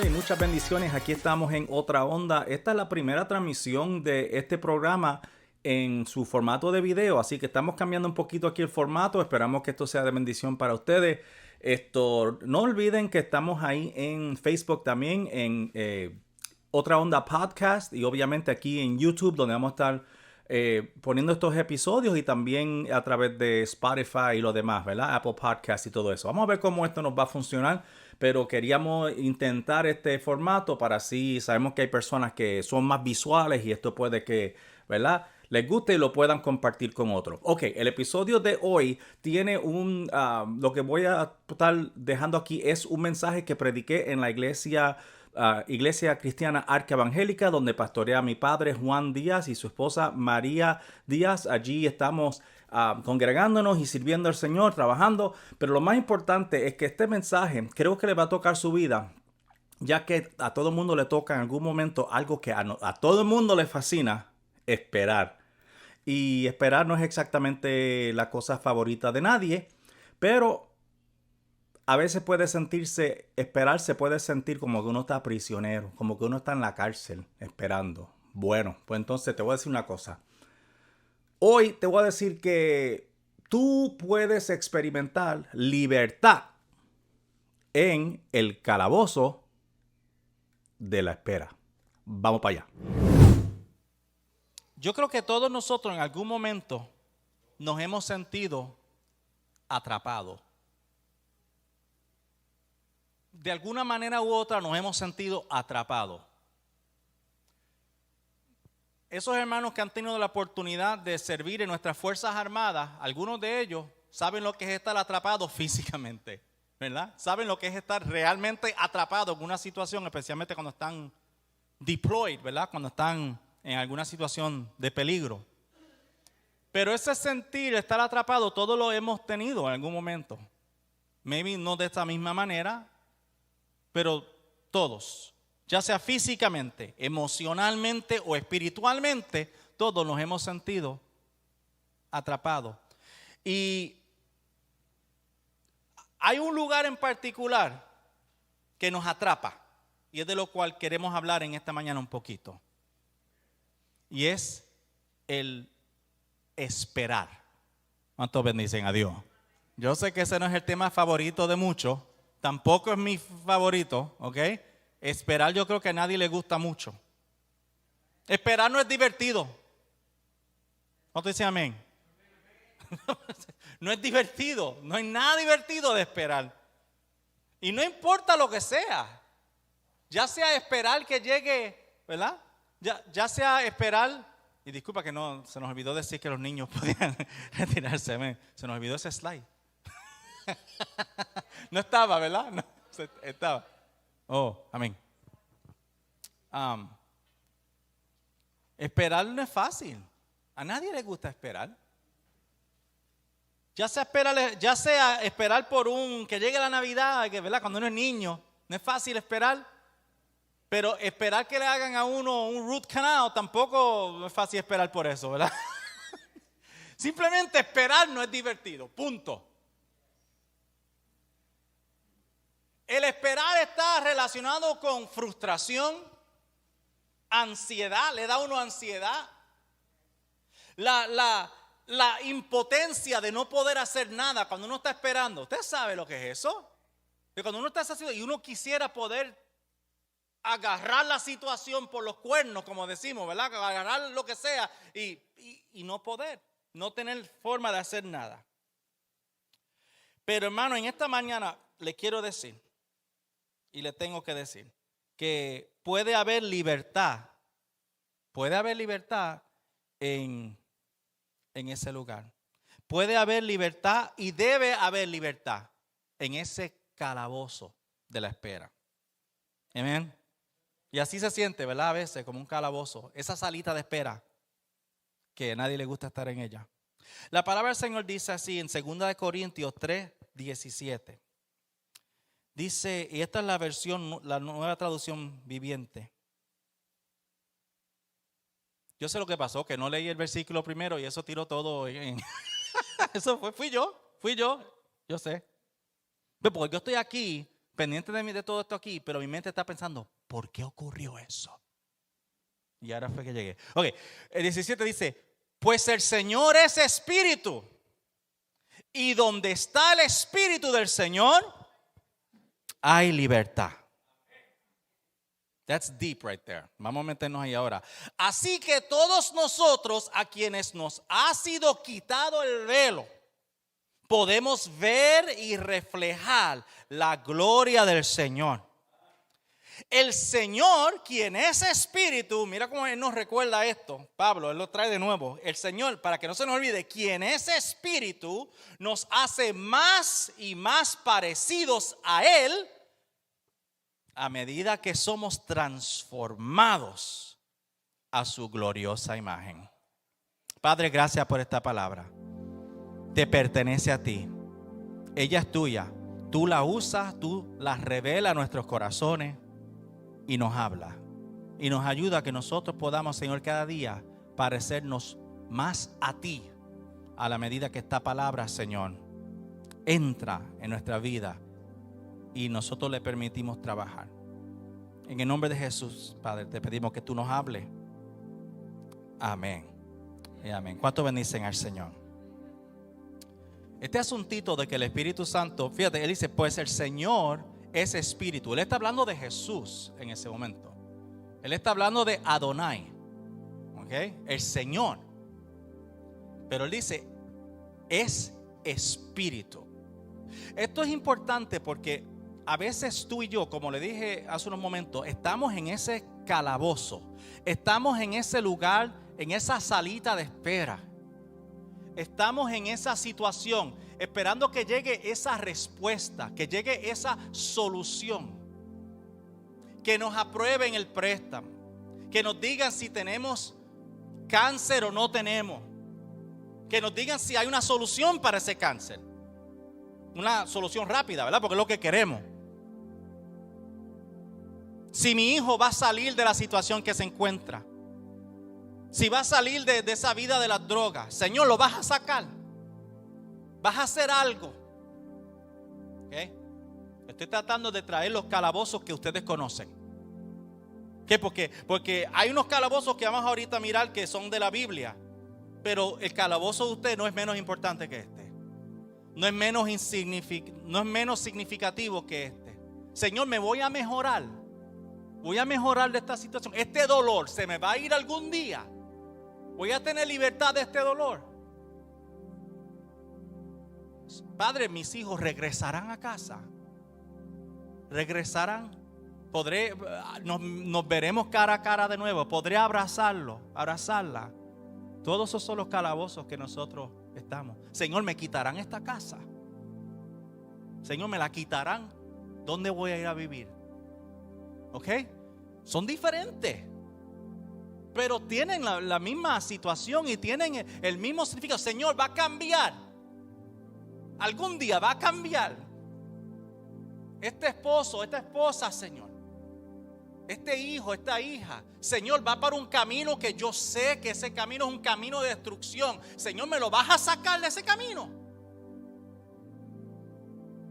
y muchas bendiciones. Aquí estamos en Otra Onda. Esta es la primera transmisión de este programa en su formato de video, así que estamos cambiando un poquito aquí el formato. Esperamos que esto sea de bendición para ustedes. No olviden que estamos ahí en Facebook también, en Otra Onda Podcast, y obviamente aquí en YouTube, donde vamos a estar poniendo estos episodios, y también a través de Spotify y lo demás, ¿verdad? Apple Podcast y todo eso. Vamos a ver cómo esto nos va a funcionar, pero queríamos intentar este formato para así, sabemos que hay personas que son más visuales y esto puede que, ¿verdad?, les guste y lo puedan compartir con otros. Ok, el episodio de hoy tiene lo que voy a estar dejando aquí es un mensaje que prediqué en la iglesia Cristiana Arca Evangélica, donde pastorea mi padre Juan Díaz y su esposa María Díaz. Allí estamos congregándonos y sirviendo al Señor, trabajando. Pero lo más importante es que este mensaje creo que le va a tocar su vida, ya que a todo el mundo le toca en algún momento algo que a todo el mundo le fascina: esperar. Y esperar no es exactamente la cosa favorita de nadie, pero a veces esperar se puede sentir como que uno está prisionero, como que uno está en la cárcel esperando. Bueno, pues entonces te voy a decir una cosa. Hoy te voy a decir que tú puedes experimentar libertad en el calabozo de la espera. Vamos para allá. Yo creo que todos nosotros en algún momento nos hemos sentido atrapados. De alguna manera u otra nos hemos sentido atrapados. Esos hermanos que han tenido la oportunidad de servir en nuestras Fuerzas Armadas, algunos de ellos saben lo que es estar atrapado físicamente, ¿verdad? Saben lo que es estar realmente atrapado en una situación, especialmente cuando están deployed, ¿verdad? Cuando están en alguna situación de peligro. Pero ese sentir, estar atrapado, todos lo hemos tenido en algún momento. Maybe no de esta misma manera, pero todos, ya sea físicamente, emocionalmente o espiritualmente, todos nos hemos sentido atrapados. Y hay un lugar en particular que nos atrapa, y es de lo cual queremos hablar en esta mañana un poquito. Y es el esperar. ¿Cuántos bendicen a Dios? Yo sé que ese no es el tema favorito de muchos. Tampoco es mi favorito, ¿ok? Esperar yo creo que a nadie le gusta mucho. Esperar no es divertido. ¿Cuántos dicen amén? No es divertido. No hay nada divertido de esperar. Y no importa lo que sea. Ya sea esperar que llegue, ¿verdad? Ya sea esperar, y disculpa que no, se nos olvidó decir que los niños podían retirarse, se nos olvidó ese slide. No estaba, ¿verdad? No, estaba. Oh, amén. Esperar no es fácil. A nadie le gusta esperar. Ya sea esperar por que llegue la Navidad, que, ¿verdad? Cuando uno es niño, no es fácil esperar. Pero esperar que le hagan a uno un root canal tampoco es fácil esperar por eso, ¿verdad? Simplemente esperar no es divertido, punto. El esperar está relacionado con frustración, ansiedad, le da a uno ansiedad. La impotencia de no poder hacer nada cuando uno está esperando. ¿Usted sabe lo que es eso? Que cuando uno está haciendo y uno quisiera poder agarrar la situación por los cuernos, como decimos, ¿verdad? Agarrar lo que sea y no poder, no tener forma de hacer nada. Pero hermano, en esta mañana le quiero decir, y le tengo que decir, que puede haber libertad en ese lugar. Puede haber libertad y debe haber libertad en ese calabozo de la espera. Amén. Y así se siente, ¿verdad? A veces como un calabozo, esa salita de espera que a nadie le gusta estar en ella. La palabra del Señor dice así en 2 Corintios 3:17. Dice, y esta es la nueva traducción viviente. Yo sé lo que pasó, que no leí el versículo primero y eso tiró todo en eso fui yo, yo sé. Pero porque yo estoy aquí pendiente de todo esto aquí, pero mi mente está pensando, ¿por qué ocurrió eso? Y ahora fue que llegué. Ok, el 17 dice, pues el Señor es espíritu, y donde está el espíritu del Señor, hay libertad. That's deep right there. Vamos a meternos ahí ahora. Así que todos nosotros, a quienes nos ha sido quitado el velo, podemos ver y reflejar la gloria del Señor. El Señor, quien es espíritu, mira cómo Él nos recuerda esto, Pablo, Él lo trae de nuevo. El Señor, para que no se nos olvide, quien es espíritu, nos hace más y más parecidos a Él a medida que somos transformados a su gloriosa imagen. Padre, gracias por esta palabra. Te pertenece a ti. Ella es tuya. Tú la usas, tú la revelas a nuestros corazones y nos habla. Y nos ayuda a que nosotros podamos, Señor, cada día parecernos más a ti a la medida que esta palabra, Señor, entra en nuestra vida y nosotros le permitimos trabajar. En el nombre de Jesús, Padre, te pedimos que tú nos hables. Amén. Y amén. ¿Cuánto bendicen al Señor? Este asuntito de que el Espíritu Santo, fíjate, Él dice, pues el Señor es Espíritu. Él está hablando de Jesús en ese momento. Él está hablando de Adonai, ¿ok? El Señor. Pero Él dice, es Espíritu. Esto es importante porque a veces tú y yo, como le dije hace unos momentos, estamos en ese calabozo. Estamos en ese lugar, en esa salita de espera. Estamos en esa situación, esperando que llegue esa respuesta, que llegue esa solución. Que nos aprueben el préstamo. Que nos digan si tenemos cáncer o no tenemos. Que nos digan si hay una solución para ese cáncer. Una solución rápida, ¿verdad? Porque es lo que queremos. Si mi hijo va a salir de la situación que se encuentra. Si va a salir de esa vida de las drogas. Señor, lo vas a sacar. Vas a hacer algo. ¿Okay? Estoy tratando de traer los calabozos que ustedes conocen. ¿Qué? Porque hay unos calabozos que vamos ahorita a mirar que son de la Biblia. Pero el calabozo de usted no es menos importante que este. No es menos significativo que este. Señor, me voy a mejorar. Voy a mejorar de esta situación. Este dolor se me va a ir algún día. Voy a tener libertad de este dolor. Padre, mis hijos regresarán a casa. Regresarán. Nos veremos cara a cara de nuevo. Podré abrazarla. Todos esos son los calabozos que nosotros estamos. Señor, me quitarán esta casa. Señor, me la quitarán. ¿Dónde voy a ir a vivir? ¿Ok? Son diferentes. Pero tienen la misma situación y tienen el mismo significado. Señor, va a cambiar. Algún día va a cambiar. Este esposo, esta esposa, Señor. Este hijo, esta hija, Señor, va para un camino que yo sé que ese camino es un camino de destrucción. Señor, ¿me lo vas a sacar de ese camino?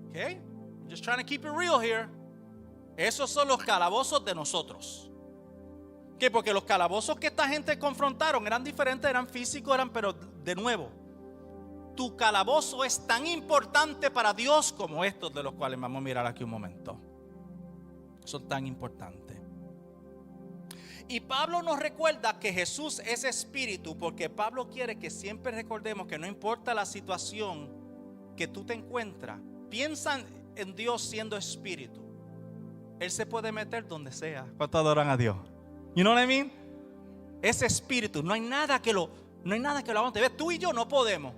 Okay, just trying to keep it real here. Esos son los calabozos de nosotros. ¿Qué? Porque los calabozos que esta gente confrontaron eran diferentes, eran físicos, pero de nuevo, tu calabozo es tan importante para Dios como estos de los cuales vamos a mirar aquí un momento. Son tan importantes. Y Pablo nos recuerda que Jesús es espíritu, porque Pablo quiere que siempre recordemos que no importa la situación que tú te encuentras, piensa en Dios siendo espíritu. Él se puede meter donde sea. ¿Cuánto adoran a Dios? You know what I mean? Es espíritu, no hay nada que lo aguante. ¿Ves? Tú y yo no podemos.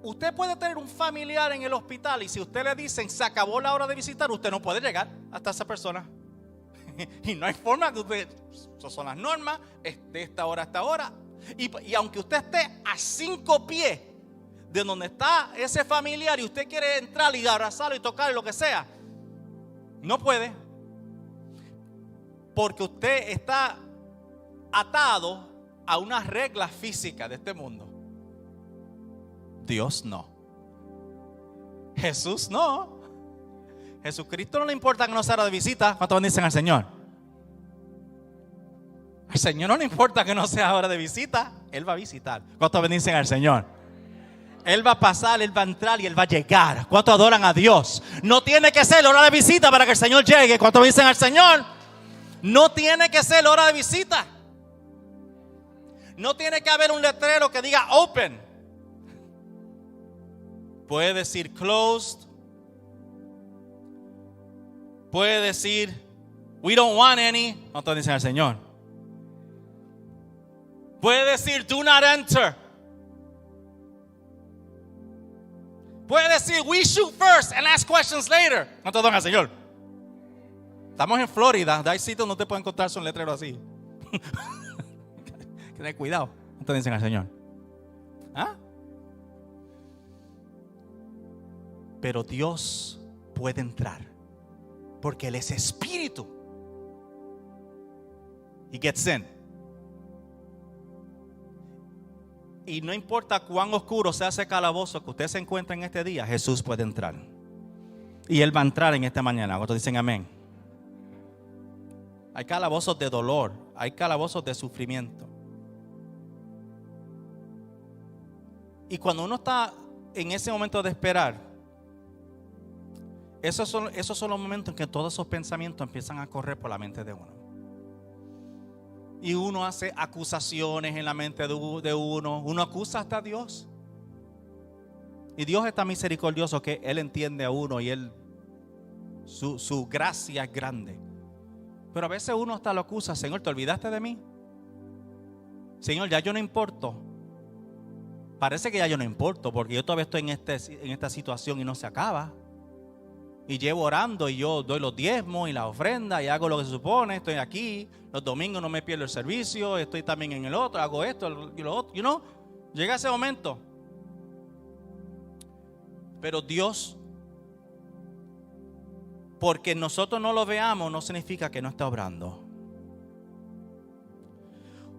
Usted puede tener un familiar en el hospital y si usted le dicen se acabó la hora de visitar, usted no puede llegar hasta esa persona. Y no hay forma que usted, esas son las normas, de esta hora a esta hora. Y aunque usted esté a 5 pies de donde está ese familiar y usted quiere entrar y abrazarlo y tocarlo, lo que sea, no puede. Porque usted está atado a unas reglas físicas de este mundo. Dios no. Jesús no. Jesucristo no le importa que no sea hora de visita. ¿Cuántos bendicen al Señor? Al Señor no le importa que no sea hora de visita. Él va a visitar. ¿Cuántos bendicen al Señor? Él va a pasar, Él va a entrar y Él va a llegar. ¿Cuántos adoran a Dios? No tiene que ser la hora de visita para que el Señor llegue. ¿Cuántos dicen al Señor? No tiene que ser la hora de visita. No tiene que haber un letrero que diga open. Puede decir closed. Puede decir we don't want any. ¿Cuántos dicen al Señor? Puede decir do not enter. Puede decir we shoot first and ask questions later. ¿Cuántos adoran al Señor? Estamos en Florida. Hay sitios donde no te pueden encontrar un letrero así. Ten cuidado. ¿Cuántos dicen al Señor? ¿Ah? Pero Dios puede entrar porque Él es espíritu. He gets in. Y no importa cuán oscuro sea ese calabozo que usted se encuentra en este día, Jesús puede entrar. Y Él va a entrar en esta mañana. ¿Cuántos dicen amén? Hay calabozos de dolor, hay calabozos de sufrimiento. Y cuando uno está en ese momento de esperar, esos son los momentos en que todos esos pensamientos empiezan a correr por la mente de uno. Y uno hace acusaciones en la mente de uno. Uno acusa hasta a Dios. Y Dios es tan misericordioso que Él entiende a uno y su gracia es grande. Pero a veces uno hasta lo acusa. Señor, ¿te olvidaste de mí? Señor, ya yo no importo. Parece que ya yo no importo porque yo todavía estoy en esta situación y no se acaba. Y llevo orando y yo doy los diezmos y la ofrenda y hago lo que se supone. Estoy aquí, los domingos no me pierdo el servicio, estoy también en el otro, hago esto y lo otro. You know, llega ese momento. Pero Dios, porque nosotros no lo veamos, no significa que no está obrando.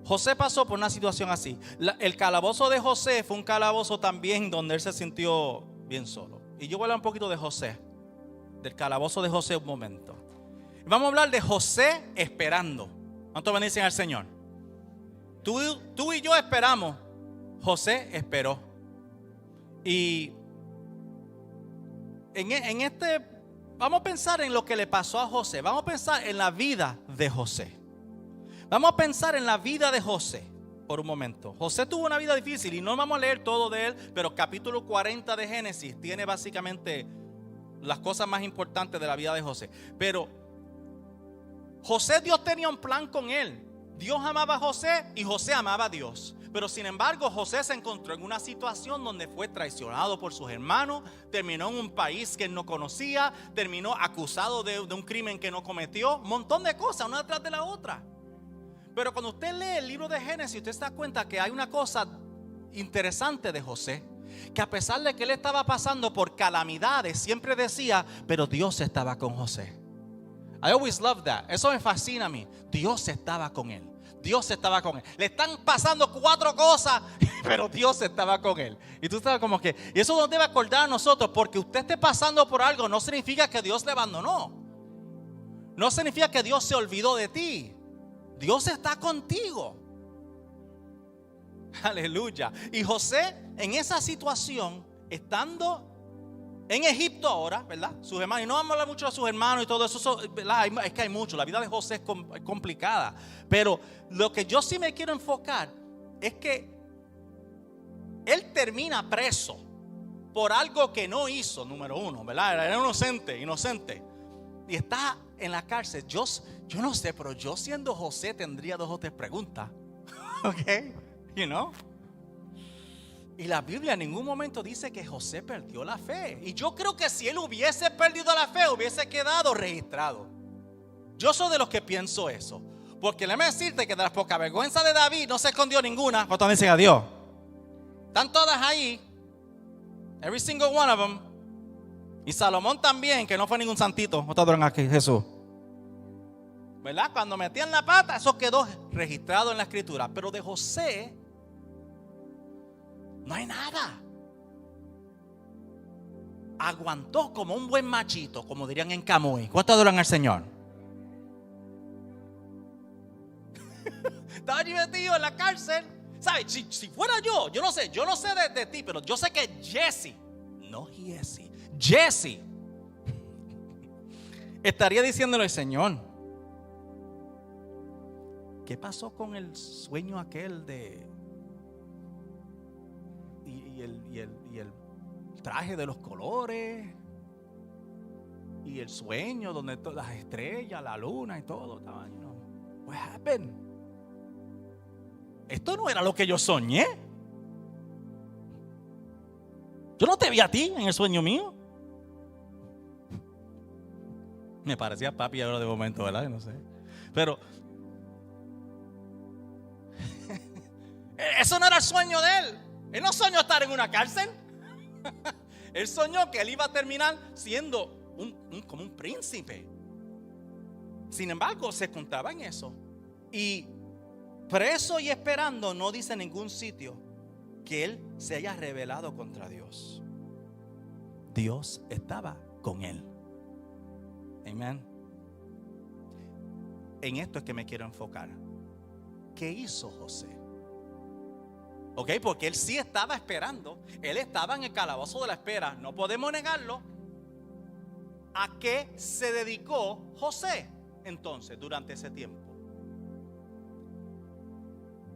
José pasó por una situación así. El calabozo de José fue un calabozo también donde él se sintió bien solo. Y yo voy a hablar un poquito de José. Del calabozo de José un momento. Vamos a hablar de José esperando. ¿Cuántos bendicen al Señor? Tú y yo esperamos. José esperó. Y vamos a pensar en lo que le pasó a José. Vamos a pensar en la vida de José. Vamos a pensar en la vida de José por un momento. José tuvo una vida difícil y no vamos a leer todo de él, pero capítulo 40 de Génesis tiene básicamente las cosas más importantes de la vida de José. Pero José, Dios tenía un plan con él. Dios amaba a José y José amaba a Dios. Pero sin embargo, José se encontró en una situación donde fue traicionado por sus hermanos, terminó en un país que él no conocía, terminó acusado de un crimen que no cometió, un montón de cosas, una detrás de la otra. Pero cuando usted lee el libro de Génesis, usted se da cuenta que hay una cosa interesante de José. Que a pesar de que él estaba pasando por calamidades, siempre decía, pero Dios estaba con José. I always love that. Eso me fascina a mí. Dios estaba con él. Dios estaba con él. Le están pasando 4 cosas, pero Dios estaba con él. Y tú sabes como que, y eso nos debe acordar a nosotros, porque usted esté pasando por algo, no significa que Dios le abandonó. No significa que Dios se olvidó de ti. Dios está contigo. Aleluya. Y José, en esa situación, estando en Egipto ahora, ¿verdad? Sus hermanos, y no vamos a hablar mucho de sus hermanos y todo eso, ¿verdad? Es que hay mucho, la vida de José es complicada. Pero lo que yo sí me quiero enfocar es que él termina preso por algo que no hizo, número 1, ¿verdad? Era inocente. Y está en la cárcel. Yo no sé, pero yo siendo José tendría 2 o 3 preguntas. ¿Ok? You know? Y la Biblia en ningún momento dice que José perdió la fe. Y yo creo que si él hubiese perdido la fe, hubiese quedado registrado. Yo soy de los que pienso eso. Porque déjame decirte que de las pocas vergüenzas de David no se escondió ninguna. ¿Cuántos dicen a Dios? Están todas ahí. Every single one of them. Y Salomón también, que no fue ningún santito. ¿Cuántos adoran aquí Jesús? ¿Verdad? Cuando metían la pata, eso quedó registrado en la escritura. Pero de José no hay nada. aguantó como un buen machito, como dirían en Camuy. ¿Cuánto adoran al Señor? Estaba allí metido en la cárcel. ¿Sabes? Si fuera yo no sé de ti, pero yo sé que Jesse estaría diciéndole al Señor, ¿qué pasó con el sueño aquel de y el traje de los colores y el sueño donde todas las estrellas, la luna y todo estaban, what happened? Esto no era lo que yo soñé. Yo no te vi a ti en el sueño mío. Me parecía papi ahora de momento, ¿verdad? No sé. Pero eso no era el sueño de él. Él no soñó estar en una cárcel. Él soñó que él iba a terminar siendo como un príncipe. Sin embargo, se contaba en eso. Y preso y esperando, no dice en ningún sitio que él se haya rebelado contra Dios. Dios estaba con él. Amén. En esto es que me quiero enfocar. ¿Qué hizo José? Ok, porque él sí estaba esperando. Él estaba en el calabozo de la espera. No podemos negarlo. ¿A qué se dedicó José entonces durante ese tiempo?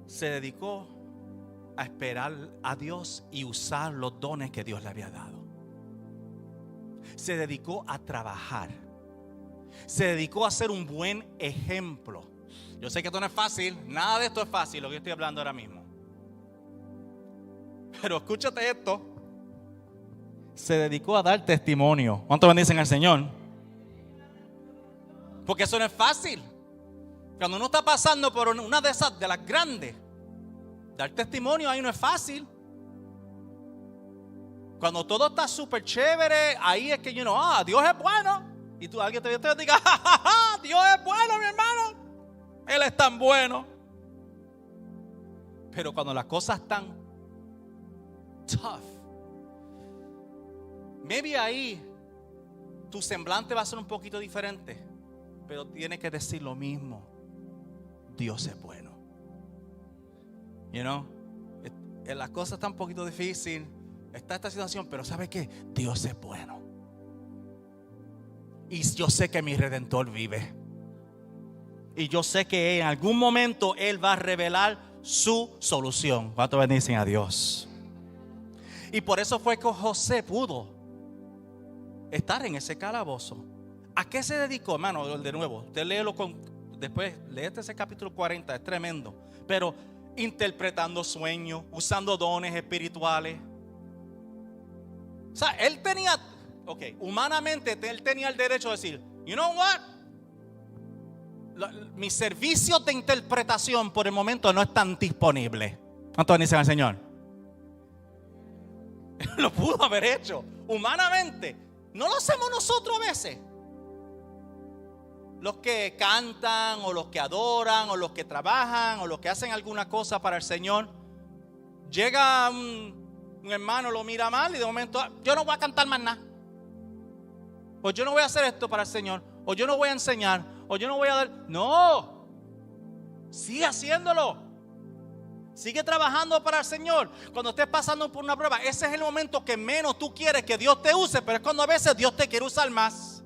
Se dedicó a esperar a Dios y usar los dones que Dios le había dado. Se dedicó a trabajar. Se dedicó a ser un buen ejemplo. Yo sé que esto no es fácil. Nada de esto es fácil, lo que yo estoy hablando ahora mismo. Pero escúchate esto. Se dedicó a dar testimonio. ¿Cuánto bendicen al Señor? Porque eso no es fácil. Cuando uno está pasando por una de esas, de las grandes, dar testimonio ahí no es fácil. Cuando todo está súper chévere, ahí es que Dios es bueno. Y tú, alguien te diga, ¡ja, ja, ja! Dios es bueno, mi hermano. Él es tan bueno. Pero cuando las cosas están tough, maybe ahí tu semblante va a ser un poquito diferente, pero tienes que decir lo mismo. Dios es bueno. Las cosas están un poquito difíciles. Está esta situación, pero ¿sabe qué? Dios es bueno. Y yo sé que mi Redentor vive. Y yo sé que en algún momento Él va a revelar su solución. ¿Cuánto bendicen a Dios? Y por eso fue que José pudo estar en ese calabozo. ¿A qué se dedicó, hermano? De nuevo, usted léelo después, léete ese capítulo 40, es tremendo. Pero interpretando sueños, usando dones espirituales. O sea, él tenía, humanamente él tenía el derecho de decir, you know what? Mis servicios de interpretación por el momento no están disponibles. ¿Cuánto bendicen al Señor? Lo pudo haber hecho humanamente. No lo hacemos nosotros a veces. Los que cantan o los que adoran o los que trabajan o los que hacen alguna cosa para el Señor. Llega un hermano, lo mira mal y de momento, yo no voy a cantar más nada. O yo no voy a hacer esto para el Señor. O yo no voy a enseñar. O yo no voy a dar. No. Sigue haciéndolo. Sigue trabajando para el Señor. Cuando estés pasando por una prueba, ese es el momento que menos tú quieres que Dios te use. Pero es cuando a veces Dios te quiere usar más.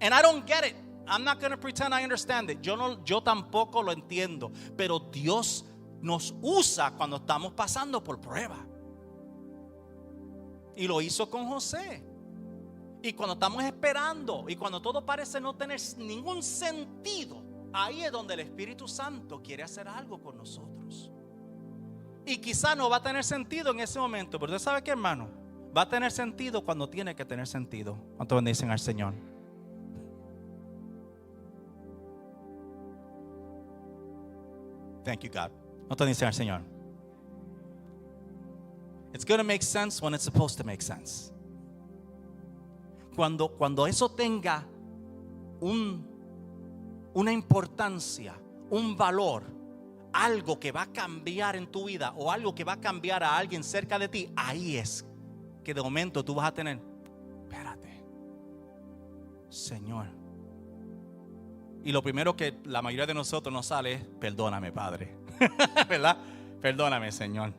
And I don't get it. I'm not going to pretend I understand it. Yo tampoco lo entiendo. Pero Dios nos usa cuando estamos pasando por prueba. Y lo hizo con José. Y cuando estamos esperando y cuando todo parece no tener ningún sentido, ahí es donde el Espíritu Santo quiere hacer algo con nosotros. Y quizá no va a tener sentido en ese momento, pero usted sabe qué, hermano, va a tener sentido cuando tiene que tener sentido. ¿Cuánto bendicen al Señor? Thank you, God. ¿Cuánto bendicen al Señor? It's going to make sense when it's supposed to make sense. Cuando eso tenga una importancia, un valor, algo que va a cambiar en tu vida o algo que va a cambiar a alguien cerca de ti, ahí es que de momento tú vas a tener, espérate, Señor. Y lo primero que la mayoría de nosotros nos sale es, perdóname, Padre. ¿Verdad? Perdóname, Señor.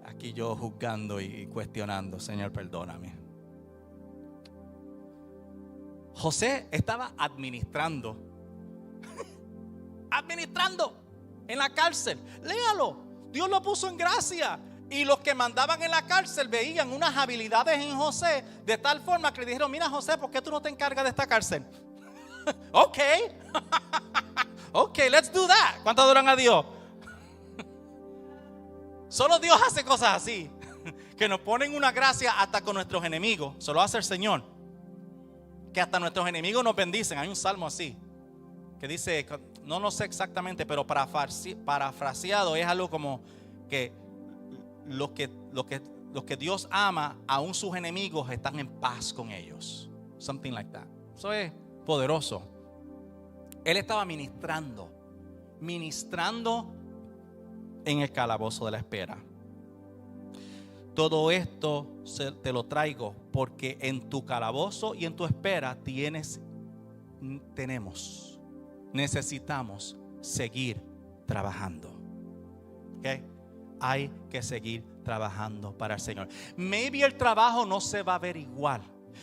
Aquí yo juzgando y cuestionando, Señor, perdóname. José estaba administrando en la cárcel. Léalo. Dios lo puso en gracia. Y los que mandaban en la cárcel veían unas habilidades en José de tal forma que le dijeron, mira, José, ¿por qué tú no te encargas de esta cárcel? Ok, let's do that. ¿Cuánto adoran a Dios? Solo Dios hace cosas así, que nos ponen una gracia hasta con nuestros enemigos. Solo hace el Señor, que hasta nuestros enemigos nos bendicen. Hay un salmo así que dice, no lo sé exactamente, pero parafraseado es algo como que los que Dios ama, aún sus enemigos están en paz con ellos. Something like that. Eso es poderoso. Él estaba ministrando en el calabozo de la espera. Todo esto te lo traigo porque en tu calabozo y en tu espera necesitamos seguir trabajando. ¿Okay? Hay que seguir trabajando para el Señor. Maybe el trabajo no se va a ver igual.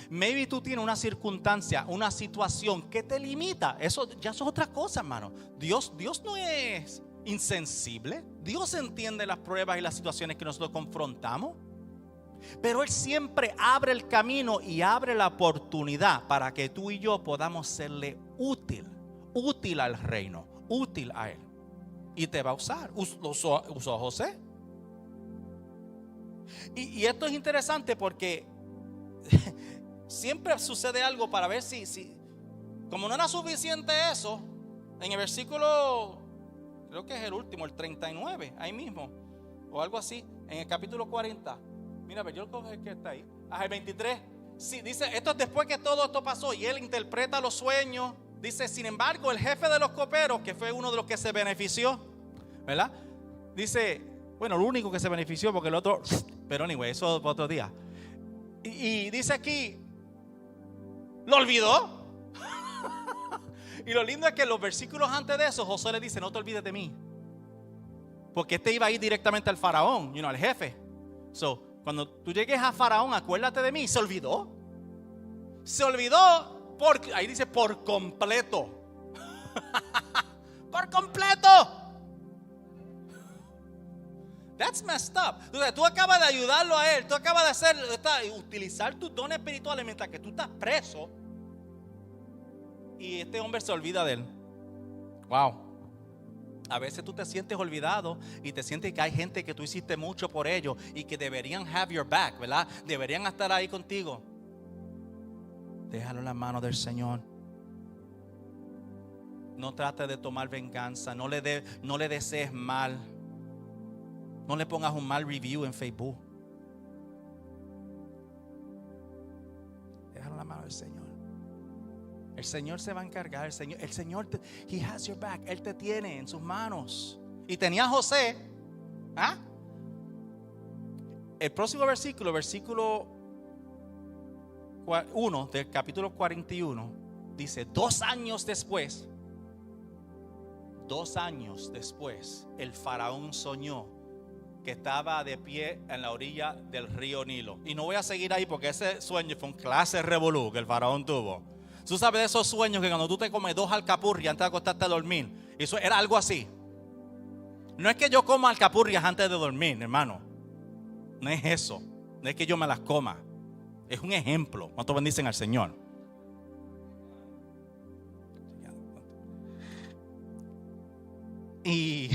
Maybe tú tienes una circunstancia, una situación que te limita. Eso es otra cosa, hermano. Dios no es insensible. Dios entiende las pruebas y las situaciones que nosotros confrontamos. Pero Él siempre abre el camino y abre la oportunidad para que tú y yo podamos serle útil al reino, útil a Él. Y te va a usar. Usó a José. Y esto es interesante porque siempre sucede algo para ver si como no era suficiente eso, en el versículo, creo que es el último, el 39, ahí mismo, o algo así, en el capítulo 40. Mira, yo creo que está ahí. El 23. Sí, dice, esto es después que todo esto pasó y él interpreta los sueños. Dice, sin embargo, el jefe de los coperos, que fue uno de los que se benefició, ¿verdad? Dice, bueno, el único que se benefició porque el otro, pero anyway, eso fue otro día. Y dice aquí, lo olvidó. Y lo lindo es que en los versículos antes de eso, Josué le dice, no te olvides de mí. Porque este iba a ir directamente al faraón, al jefe. So, cuando tú llegues a faraón, acuérdate de mí. Se olvidó. Ahí dice por completo. Por completo. That's messed up. Tú acabas de ayudarlo a él. Tú acabas de utilizar tus dones espirituales mientras que tú estás preso. Y este hombre se olvida de él. Wow. A veces tú te sientes olvidado y te sientes que hay gente que tú hiciste mucho por ellos y que deberían have your back, ¿verdad? Deberían estar ahí contigo. Déjalo en las manos del Señor. No trate de tomar venganza. No le desees mal. No le pongas un mal review en Facebook. Déjalo en la mano del Señor. El Señor se va a encargar. El Señor, He has your back. Él te tiene en sus manos. Y tenía a José. El próximo versículo 1 del capítulo 41, dice: 2 años después, el faraón soñó que estaba de pie en la orilla del río Nilo. Y no voy a seguir ahí porque ese sueño fue un clase revolú que el faraón tuvo. Tú sabes de esos sueños que cuando tú te comes 2 alcapurrias antes de acostarte a dormir. Eso era algo así. No es que yo coma alcapurrias antes de dormir, hermano. No es eso. No es que yo me las coma. Es un ejemplo. ¿Cuánto bendicen al Señor? Y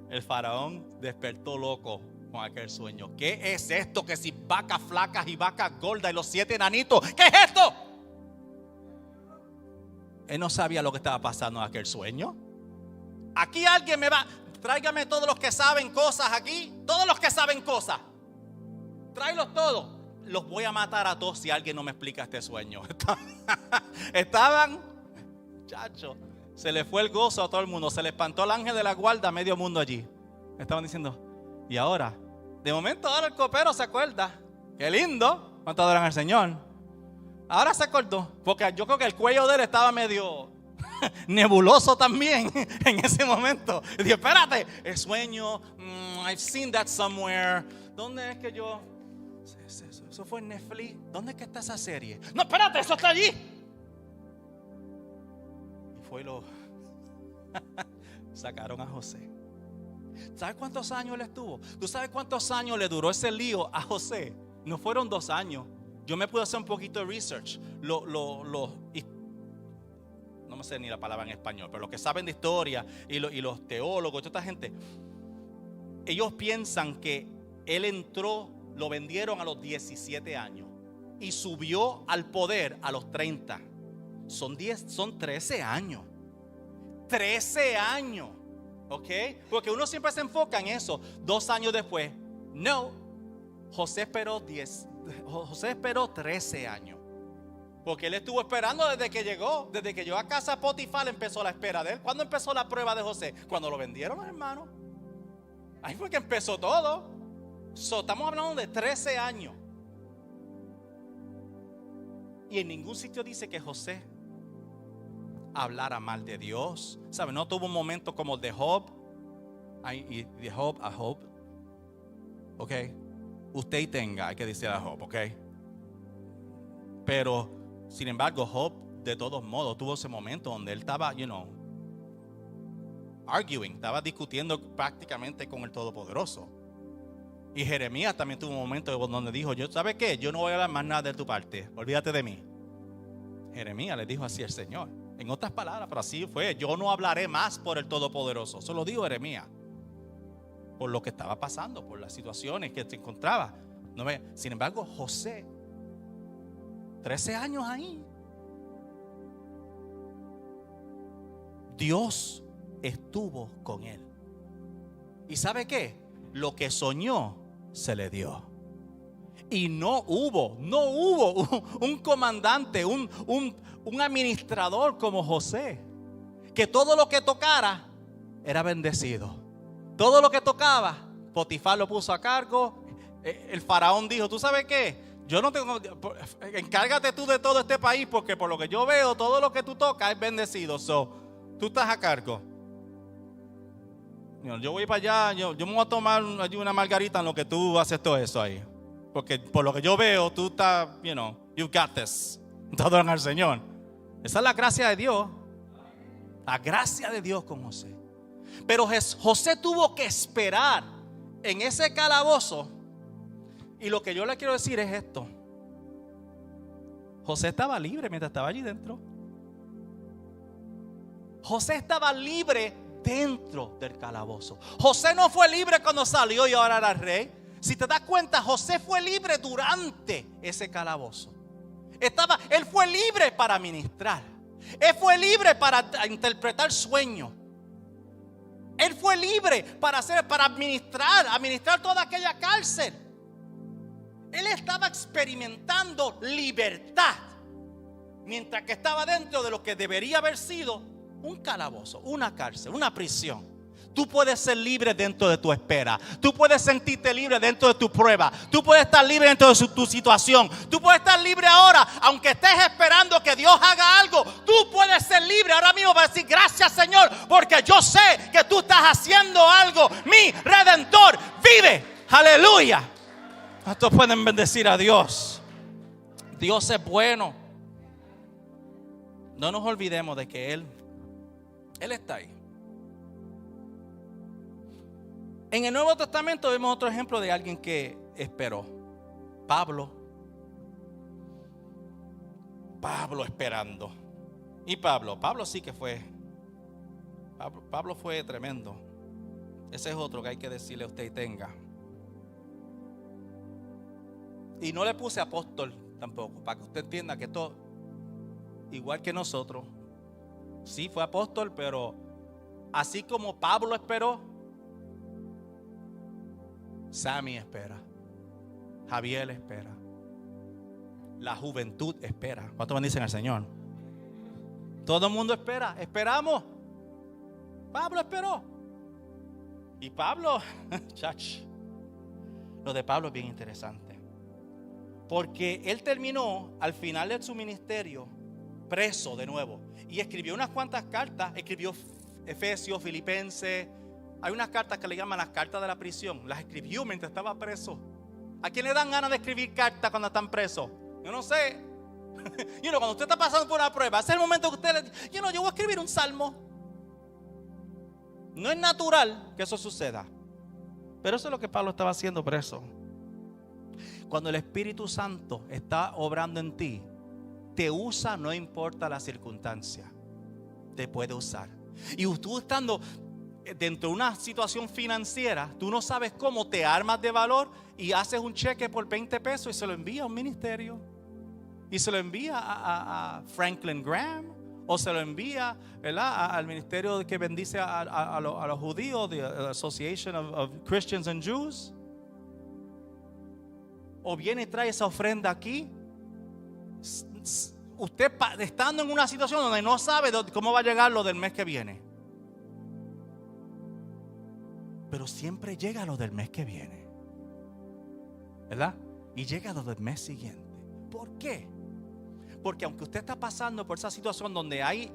el faraón despertó loco con aquel sueño. ¿Qué es esto? Que si vacas flacas y vacas gordas y los 7 enanitos. ¿Qué es esto? Él no sabía lo que estaba pasando en aquel sueño. Aquí alguien tráigame todos los que saben cosas aquí. Todos los que saben cosas. Tráelos todos. Los voy a matar a todos si alguien no me explica este sueño. Estaban, chacho, se le fue el gozo a todo el mundo. Se le espantó el ángel de la guarda a medio mundo allí. Estaban diciendo, ¿y ahora De momento ahora el copero se acuerda. Qué lindo. ¿Cuánto adoran al Señor? Ahora se acordó. Porque yo creo que el cuello de él estaba medio nebuloso también en ese momento. Y dije, espérate, el sueño, I've seen that somewhere. ¿Dónde es que yo? Eso fue en Netflix. ¿Dónde es que está esa serie? No, espérate, eso está allí. Y fue y lo sacaron a José. ¿Sabes cuántos años él estuvo? ¿Tú sabes cuántos años le duró ese lío a José? No fueron 2 años. Yo me pude hacer un poquito de research. No me sé ni la palabra en español, pero los que saben de historia y los teólogos, toda esta gente, ellos piensan que él entró, lo vendieron a los 17 años y subió al poder a los 30. Son 13 años. 13 años. ¿Ok? Porque uno siempre se enfoca en eso. 2 años después. No. José esperó 13 años. Porque él estuvo esperando desde que llegó. Desde que llegó a casa de Potifar empezó la espera de él. ¿Cuándo empezó la prueba de José? Cuando lo vendieron, hermano. Ahí fue que empezó todo. Estamos hablando de 13 años. Y en ningún sitio dice que José hablara mal de Dios. ¿Sabe? No tuvo un momento como el de Job. De Job a Job. Ok. Usted y tenga, hay que decir a Job, ok. Pero, sin embargo, Job, de todos modos, tuvo ese momento donde él estaba, arguing, estaba discutiendo prácticamente con el Todopoderoso. Y Jeremías también tuvo un momento donde dijo, ¿sabe qué? Yo no voy a hablar más nada de tu parte, olvídate de mí. Jeremías le dijo así al Señor. En otras palabras, pero así fue. Yo no hablaré más por el Todopoderoso. Eso lo dijo Jeremías. Por lo que estaba pasando, por las situaciones que se encontraba. Sin embargo, José, 13 años ahí. Dios estuvo con él. ¿Y sabe qué? Lo que soñó se le dio. Y no hubo un comandante, un administrador como José, que todo lo que tocara era bendecido. Todo lo que tocaba, Potifar lo puso a cargo. El faraón dijo, ¿tú sabes qué? Yo no tengo, encárgate tú de todo este país, porque por lo que yo veo, todo lo que tú tocas es bendecido. Tú estás a cargo. Yo voy para allá, yo me voy a tomar una margarita en lo que tú haces todo eso ahí. Porque por lo que yo veo, tú estás, you got this. Todo en el Señor. Esa es la gracia de Dios. La gracia de Dios con José. Pero José tuvo que esperar en ese calabozo. Y lo que yo le quiero decir es esto. José estaba libre mientras estaba allí dentro. José estaba libre dentro del calabozo. José no fue libre cuando salió y ahora era rey. Si te das cuenta, José fue libre durante ese calabozo. Él fue libre para ministrar. Él fue libre para interpretar sueños. Él fue libre para administrar toda aquella cárcel. Él estaba experimentando libertad mientras que estaba dentro de lo que debería haber sido un calabozo, una cárcel, una prisión. Tú puedes ser libre dentro de tu espera. Tú puedes sentirte libre dentro de tu prueba. Tú puedes estar libre dentro de tu situación. Tú puedes estar libre ahora, aunque estés esperando que Dios haga algo. Tú puedes ser libre ahora mismo para decir gracias, Señor, porque yo sé que tú estás haciendo algo. Mi Redentor vive. Aleluya. ¿Cuántos pueden bendecir a Dios? Dios es bueno. No nos olvidemos de que Él está ahí. En el Nuevo Testamento vemos otro ejemplo de alguien que esperó. Pablo esperando. Y Pablo sí que fue. Pablo fue tremendo. Ese es otro que hay que decirle a usted y tenga. Y no le puse apóstol tampoco, para que usted entienda que esto, igual que nosotros, sí fue apóstol, pero así como Pablo esperó, Sammy espera, Javier espera, la juventud espera. ¿Cuántos bendicen al Señor? Todo el mundo espera, esperamos. Pablo esperó. Y Pablo, Lo de Pablo es bien interesante. Porque él terminó al final de su ministerio preso de nuevo. Y escribió unas cuantas cartas. Escribió Efesios, Filipenses. Hay unas cartas que le llaman las cartas de la prisión. Las escribió mientras estaba preso. ¿A quién le dan ganas de escribir cartas cuando están presos? Yo no sé. Cuando usted está pasando por una prueba, ese es el momento que usted le dice, yo voy a escribir un salmo. No es natural que eso suceda. Pero eso es lo que Pablo estaba haciendo preso. Cuando el Espíritu Santo está obrando en ti, te usa, no importa la circunstancia. Te puede usar. Y tú estando dentro de una situación financiera, tú no sabes cómo, te armas de valor y haces un cheque por 20 pesos y se lo envía a un ministerio. Y se lo envía a Franklin Graham, o se lo envía, ¿verdad?, al ministerio que bendice a los judíos, the Association of Christians and Jews. O viene y trae esa ofrenda aquí. Usted estando en una situación donde no sabe cómo va a llegar lo del mes que viene, pero siempre llega lo del mes que viene, ¿verdad? Y llega lo del mes siguiente. ¿Por qué? Porque aunque usted está pasando por esa situación donde hay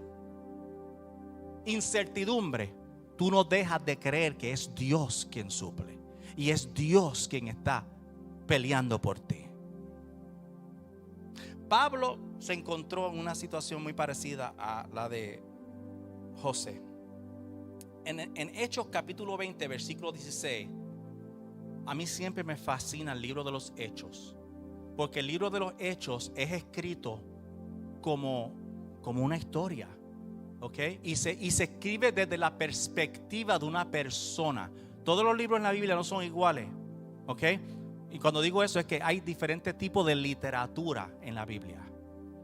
incertidumbre, tú no dejas de creer que es Dios quien suple y es Dios quien está peleando por ti. Pablo se encontró en una situación muy parecida a la de José. En Hechos capítulo 20, versículo 16, a mí siempre me fascina el libro de los Hechos, porque el libro de los Hechos es escrito como una historia, ¿ok? Y se escribe desde la perspectiva de una persona. Todos los libros en la Biblia no son iguales, ¿ok? Y cuando digo eso es que hay diferentes tipos de literatura en la Biblia.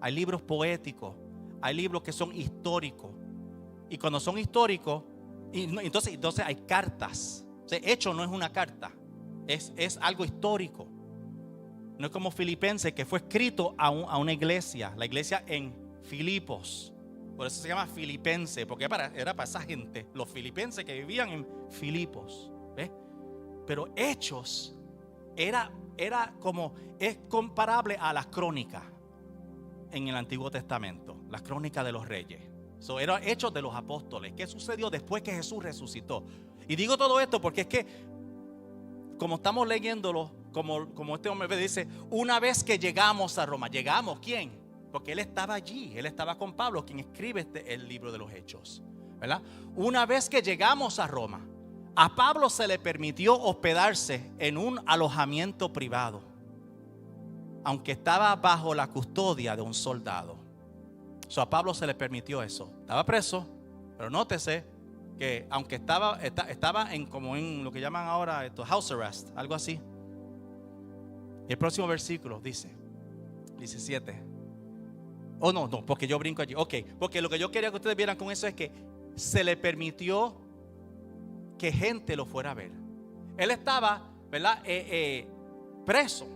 Hay libros poéticos, hay libros que son históricos. Y cuando son históricos, entonces hay cartas. O sea, Hechos no es una carta, es algo histórico. No es como Filipenses, que fue escrito a una iglesia, la iglesia en Filipos. Por eso se llama Filipense, porque era para esa gente, los filipenses que vivían en Filipos. ¿Ves? Pero Hechos era como, es comparable a las crónicas en el Antiguo Testamento, las crónicas de los reyes. Era Hechos de los apóstoles. ¿Qué sucedió después que Jesús resucitó? Y digo todo esto porque es que, como estamos leyéndolo, como este hombre dice, una vez que llegamos a Roma. ¿Llegamos quién? Porque él estaba allí, él estaba con Pablo, quien escribe el libro de los Hechos, ¿verdad? Una vez que llegamos a Roma, a Pablo se le permitió hospedarse en un alojamiento privado, aunque estaba bajo la custodia de un soldado. A Pablo se le permitió eso. Estaba preso, pero nótese que aunque estaba en lo que llaman ahora house arrest, algo así. El próximo versículo dice 17. Oh, no, porque yo brinco allí. Ok, porque lo que yo quería que ustedes vieran con eso es que se le permitió que gente lo fuera a ver. Él estaba, ¿verdad? Preso.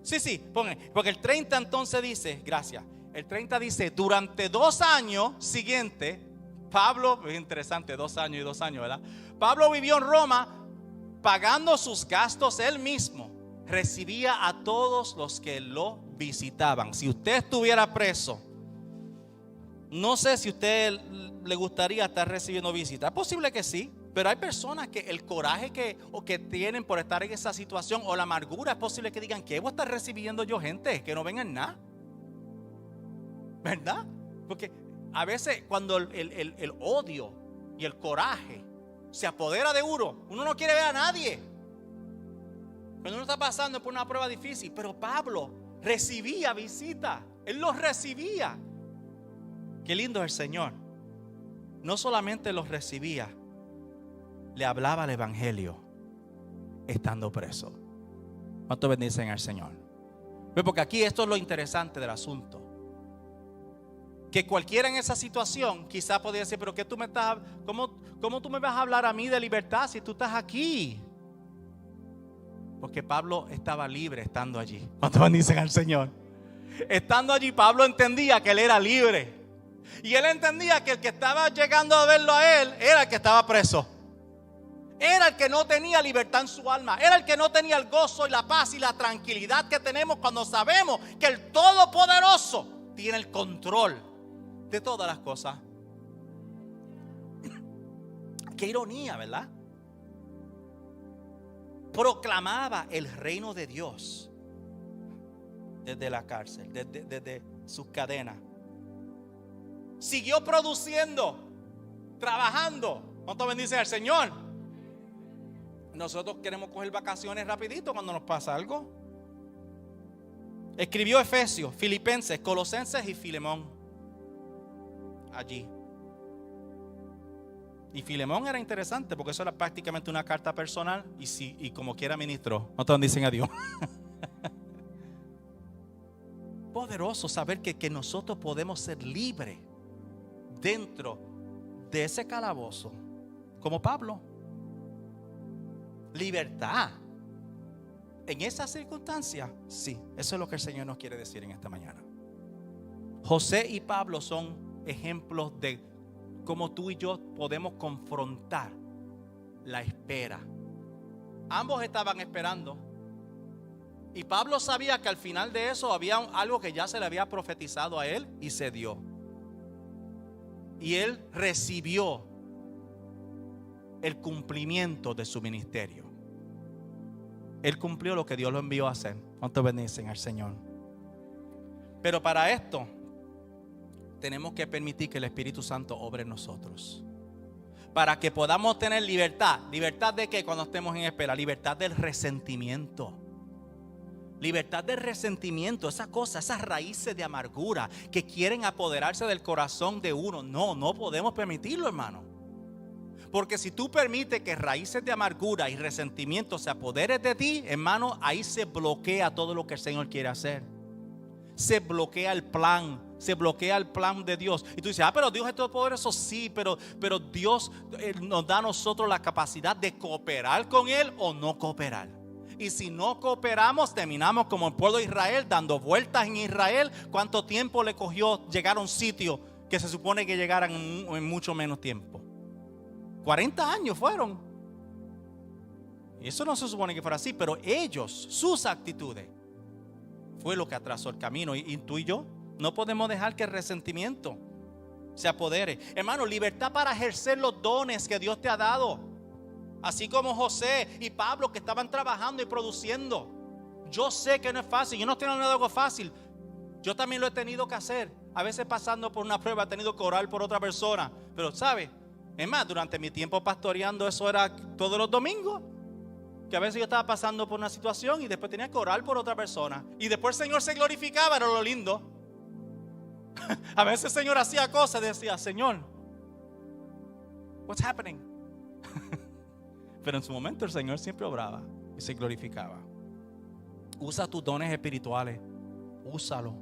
Sí, porque el 30 entonces dice, gracias. El 30 dice, durante 2 años siguientes, Pablo, es interesante, 2 años y 2 años, ¿verdad? Pablo vivió en Roma, pagando sus gastos él mismo. Recibía a todos los que lo visitaban. Si usted estuviera preso, no sé si a usted le gustaría estar recibiendo visitas. Es posible que sí, pero hay personas que el coraje que tienen por estar en esa situación, o la amargura, es posible que digan, ¿qué voy a estar recibiendo yo gente? Que no vengan nada, ¿verdad? Porque a veces cuando el odio y el coraje se apodera de uno no quiere ver a nadie. Cuando uno está pasando por una prueba difícil. Pero Pablo recibía visitas, él los recibía. Qué lindo es el Señor. No solamente los recibía, le hablaba el evangelio estando preso. ¿Cuánto bendicen al Señor? Porque aquí esto es lo interesante del asunto. Que cualquiera en esa situación quizá podría decir, pero ¿qué tú me estás, cómo tú me vas a hablar a mí de libertad si tú estás aquí? Porque Pablo estaba libre estando allí. ¿Cuánto bendicen al Señor? Estando allí, Pablo entendía que él era libre. Y él entendía que el que estaba llegando a verlo a él era el que estaba preso. Era el que no tenía libertad en su alma. Era el que no tenía el gozo y la paz y la tranquilidad que tenemos cuando sabemos que el Todopoderoso tiene el control de todas las cosas. Qué ironía, ¿verdad? Proclamaba el reino de Dios desde la cárcel, desde sus cadenas. Siguió produciendo, trabajando. ¿Cuánto bendice al Señor? Nosotros queremos coger vacaciones rapidito cuando nos pasa algo. Escribió Efesios, Filipenses, Colosenses y Filemón. Allí. Y Filemón era interesante porque eso era prácticamente una carta personal y como quiera ministró. ¿Cuántos dicen adiós? Poderoso saber que nosotros podemos ser libres dentro de ese calabozo, como Pablo. Libertad. En esas circunstancias, sí, eso es lo que el Señor nos quiere decir en esta mañana. José y Pablo son ejemplos de cómo tú y yo podemos confrontar la espera. Ambos estaban esperando. Y Pablo sabía que al final de eso había algo que ya se le había profetizado a él y se dio. Y él recibió el cumplimiento de su ministerio. Él cumplió lo que Dios lo envió a hacer. ¿Cuántos bendicen al Señor? Pero para esto tenemos que permitir que el Espíritu Santo obre en nosotros. Para que podamos tener libertad. ¿Libertad de qué cuando estemos en espera? Libertad del resentimiento. Libertad del resentimiento, esa cosa, esas raíces de amargura que quieren apoderarse del corazón de uno. No podemos permitirlo, hermano. Porque si tú permites que raíces de amargura y resentimiento se apoderen de ti, hermano, ahí se bloquea todo lo que el Señor quiere hacer. Se bloquea el plan. Se bloquea el plan de Dios. Y tú dices, pero Dios es todopoderoso. Sí, pero Dios nos da a nosotros la capacidad de cooperar con Él o no cooperar. Y si no cooperamos, terminamos como el pueblo de Israel, dando vueltas en Israel. ¿Cuánto tiempo le cogió llegar a un sitio que se supone que llegaran en mucho menos tiempo? 40 años fueron. Y eso no se supone que fuera así, pero ellos, sus actitudes, fue lo que atrasó el camino. Y tú y yo no podemos dejar que el resentimiento se apodere. Hermano, libertad para ejercer los dones que Dios te ha dado. Así como José y Pablo que estaban trabajando y produciendo. Yo sé que no es fácil. Yo no estoy hablando de algo fácil. Yo también lo he tenido que hacer. A veces pasando por una prueba he tenido que orar por otra persona. Pero ¿sabe? Es más, durante mi tiempo pastoreando eso era todos los domingos. Que a veces yo estaba pasando por una situación y después tenía que orar por otra persona. Y después el Señor se glorificaba, era lo lindo. A veces el Señor hacía cosas y decía, Señor, what's happening? Pero en su momento el Señor siempre obraba y se glorificaba. Usa tus dones espirituales. Úsalo.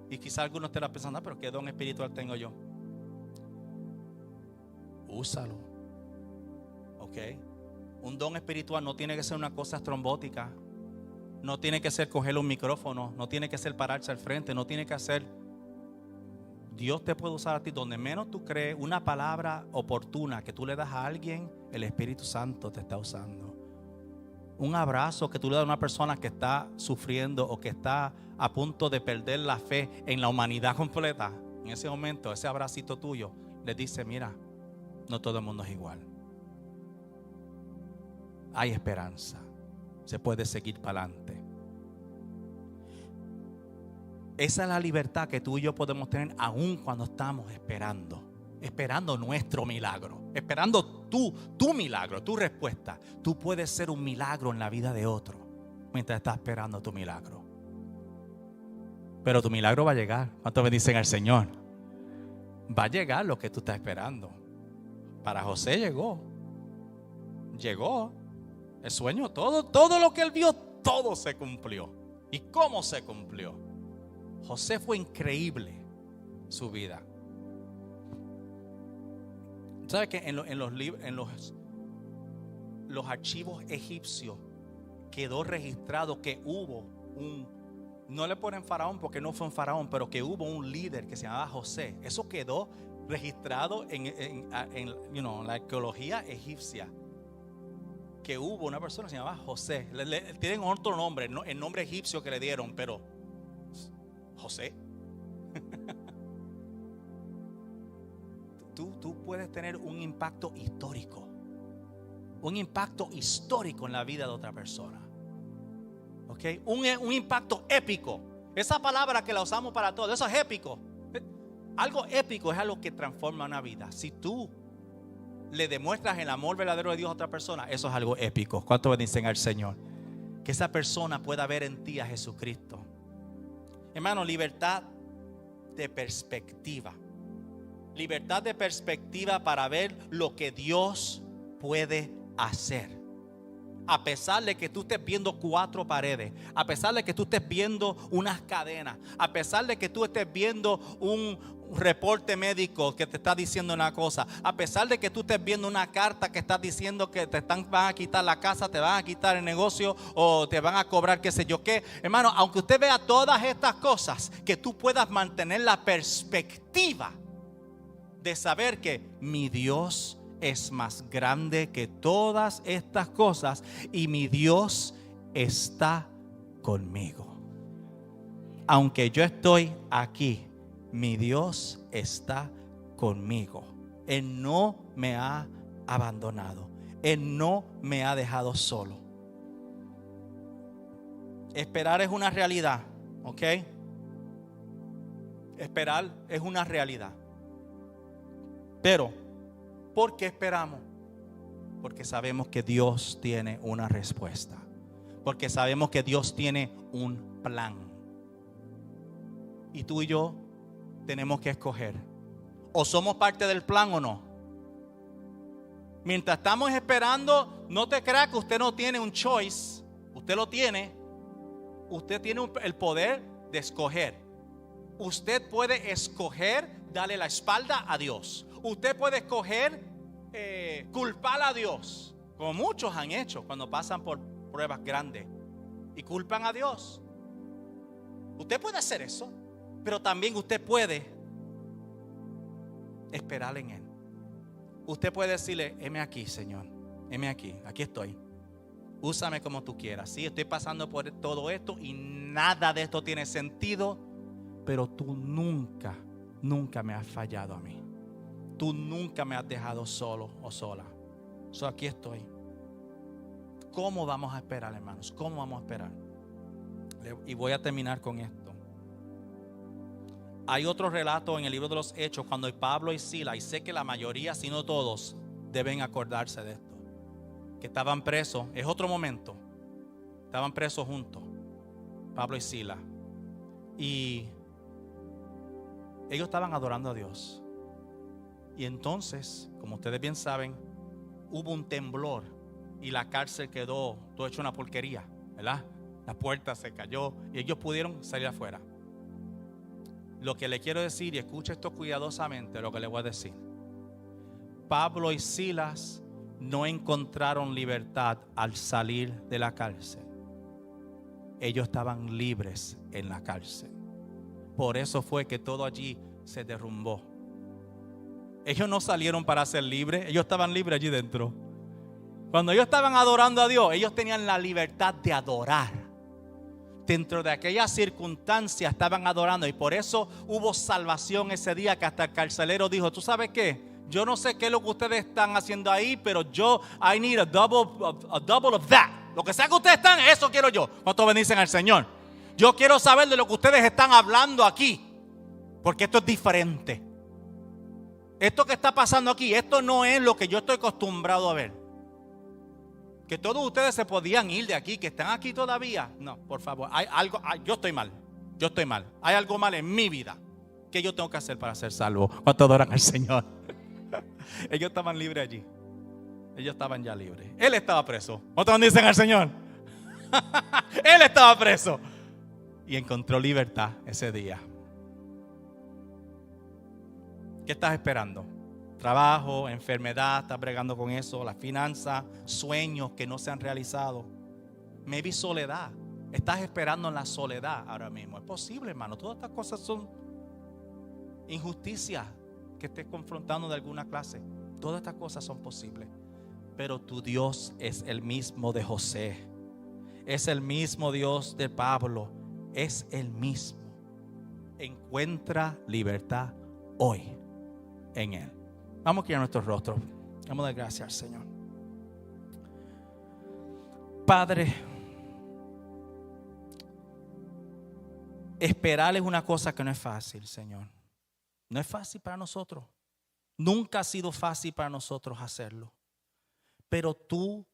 Y quizá algunos estarán pensando, pero ¿qué don espiritual tengo yo? Úsalo. ¿Ok? Un don espiritual no tiene que ser una cosa estrombótica. No tiene que ser coger un micrófono. No tiene que ser pararse al frente. No tiene que ser... Dios te puede usar a ti donde menos tú crees. Una palabra oportuna que tú le das a alguien, el Espíritu Santo te está usando. Un abrazo que tú le das a una persona que está sufriendo o que está a punto de perder la fe en la humanidad completa. En ese momento, ese abracito tuyo le dice, mira, no todo el mundo es igual. Hay esperanza. Se puede seguir para adelante. Esa es la libertad que tú y yo podemos tener aún cuando estamos esperando nuestro milagro, esperando tu milagro, tu respuesta. Tú puedes ser un milagro en la vida de otro mientras estás esperando tu milagro. Pero tu milagro va a llegar. ¿Cuántos bendicen al Señor? Va a llegar lo que tú estás esperando. Para José llegó. El sueño, todo lo que él vio, todo se cumplió. ¿Y cómo se cumplió? José fue increíble su vida. ¿Sabes que en los archivos egipcios quedó registrado que hubo no le ponen faraón porque no fue un faraón, pero que hubo un líder que se llamaba José? Eso quedó registrado en la arqueología egipcia. que hubo una persona que se llamaba José. Tienen otro nombre, no, el nombre egipcio que le dieron, pero José. Tú puedes tener un impacto histórico. Un impacto histórico en la vida de otra persona. ¿Ok? Un impacto épico. Esa palabra que la usamos para todo, eso es épico. Algo épico es algo que transforma una vida. Si tú le demuestras el amor verdadero de Dios a otra persona, eso es algo épico. ¿Cuánto bendicen al Señor? Que esa persona pueda ver en ti a Jesucristo. Hermano, libertad de perspectiva. Libertad de perspectiva para ver lo que Dios puede hacer. A pesar de que tú estés viendo 4 paredes, a pesar de que tú estés viendo unas cadenas, a pesar de que tú estés viendo un reporte médico que te está diciendo una cosa, a pesar de que tú estés viendo una carta que está diciendo que van a quitar la casa, te van a quitar el negocio o te van a cobrar qué sé yo qué. Hermano, aunque usted vea todas estas cosas, que tú puedas mantener la perspectiva de saber que mi Dios es más grande que todas estas cosas y mi Dios está conmigo. Aunque yo estoy aquí, mi Dios está conmigo. Él no me ha abandonado. Él no me ha dejado solo. Esperar es una realidad, ¿ok? Esperar es una realidad. Pero, ¿por qué esperamos? Porque sabemos que Dios tiene una respuesta. Porque sabemos que Dios tiene un plan. Y tú y yo tenemos que escoger. O somos parte del plan o no. Mientras estamos esperando, no te creas que usted no tiene un choice. Usted lo tiene. Usted tiene el poder de escoger. Usted puede escoger darle la espalda a Dios. Usted puede escoger culpar a Dios, como muchos han hecho cuando pasan por pruebas grandes y culpan a Dios. Usted puede hacer eso, pero también usted puede esperar en Él. Usted puede decirle: heme aquí, Señor, heme aquí estoy. Úsame como tú quieras. Sí, estoy pasando por todo esto y nada de esto tiene sentido, pero tú nunca me has fallado a mí. Tú nunca me has dejado solo o sola. Aquí estoy. ¿Cómo vamos a esperar, hermanos? ¿Cómo vamos a esperar? Y voy a terminar con esto. Hay otro relato en el libro de los Hechos cuando Pablo y Silas, y sé que la mayoría, si no todos, deben acordarse de esto, que estaban presos. Es otro momento. Estaban presos juntos, Pablo y Silas, y ellos estaban adorando a Dios. Y entonces, como ustedes bien saben, hubo un temblor y la cárcel quedó todo hecho una porquería, ¿verdad? La puerta se cayó y ellos pudieron salir afuera. Lo que le quiero decir, y escuche esto cuidadosamente, lo que le voy a decir. Pablo y Silas no encontraron libertad al salir de la cárcel. Ellos estaban libres en la cárcel. Por eso fue que todo allí se derrumbó. Ellos no salieron para ser libres, ellos estaban libres allí dentro. Cuando ellos estaban adorando a Dios, ellos tenían la libertad de adorar. Dentro de aquellas circunstancias estaban adorando, y por eso hubo salvación ese día, que hasta el carcelero dijo: ¿tú sabes qué? Yo no sé qué es lo que ustedes están haciendo ahí, pero I need a double of that. Lo que sea que ustedes están, eso quiero yo. ¿Cuántos bendicen al Señor? Yo quiero saber de lo que ustedes están hablando aquí, porque esto es diferente. Esto que está pasando aquí, esto no es lo que yo estoy acostumbrado a ver. Que todos ustedes se podían ir de aquí, que están aquí todavía. No, por favor, hay algo, yo estoy mal. Hay algo mal en mi vida. ¿Qué yo tengo que hacer para ser salvo? ¿Cuánto adoran al Señor? Ellos estaban libres allí. Ellos estaban ya libres. Él estaba preso. ¿Cuántos dicen al Señor? Él estaba preso y encontró libertad ese día. ¿Qué estás esperando? Trabajo, enfermedad, estás bregando con eso, las finanzas, sueños que no se han realizado. Maybe soledad. Estás esperando en la soledad ahora mismo. Es posible, hermano. Todas estas cosas son injusticias que estés confrontando de alguna clase. Todas estas cosas son posibles. Pero tu Dios es el mismo de José. Es el mismo Dios de Pablo. Es el mismo. Encuentra libertad hoy en Él. Vamos a quitar nuestros rostros. Vamos a dar gracias al Señor. Padre, esperar es una cosa que no es fácil, Señor. No es fácil para nosotros. Nunca ha sido fácil para nosotros hacerlo. Pero tú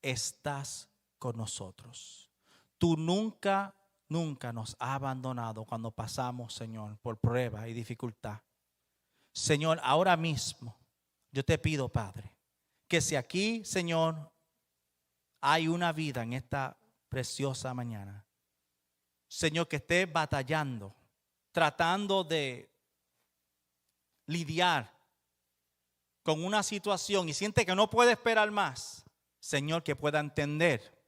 estás con nosotros. Tú nunca nos has abandonado cuando pasamos, Señor, por prueba y dificultad. Señor, ahora mismo yo te pido, Padre, que si aquí, Señor, hay una vida en esta preciosa mañana, Señor, que esté batallando, tratando de lidiar con una situación y siente que no puede esperar más, Señor, que pueda entender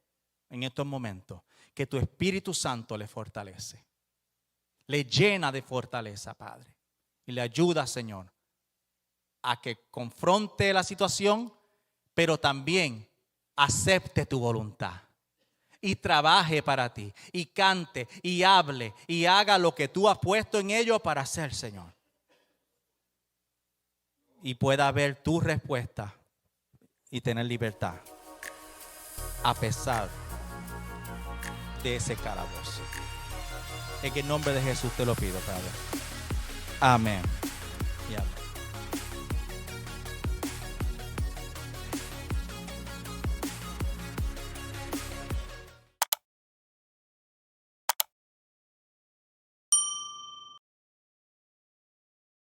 en estos momentos que tu Espíritu Santo le fortalece, le llena de fortaleza, Padre, y le ayuda, Señor, a que confronte la situación, pero también acepte tu voluntad y trabaje para ti y cante y hable y haga lo que tú has puesto en ello para hacer, Señor. Y pueda ver tu respuesta y tener libertad a pesar de ese calabozo. En el nombre de Jesús te lo pido, Padre. Amén.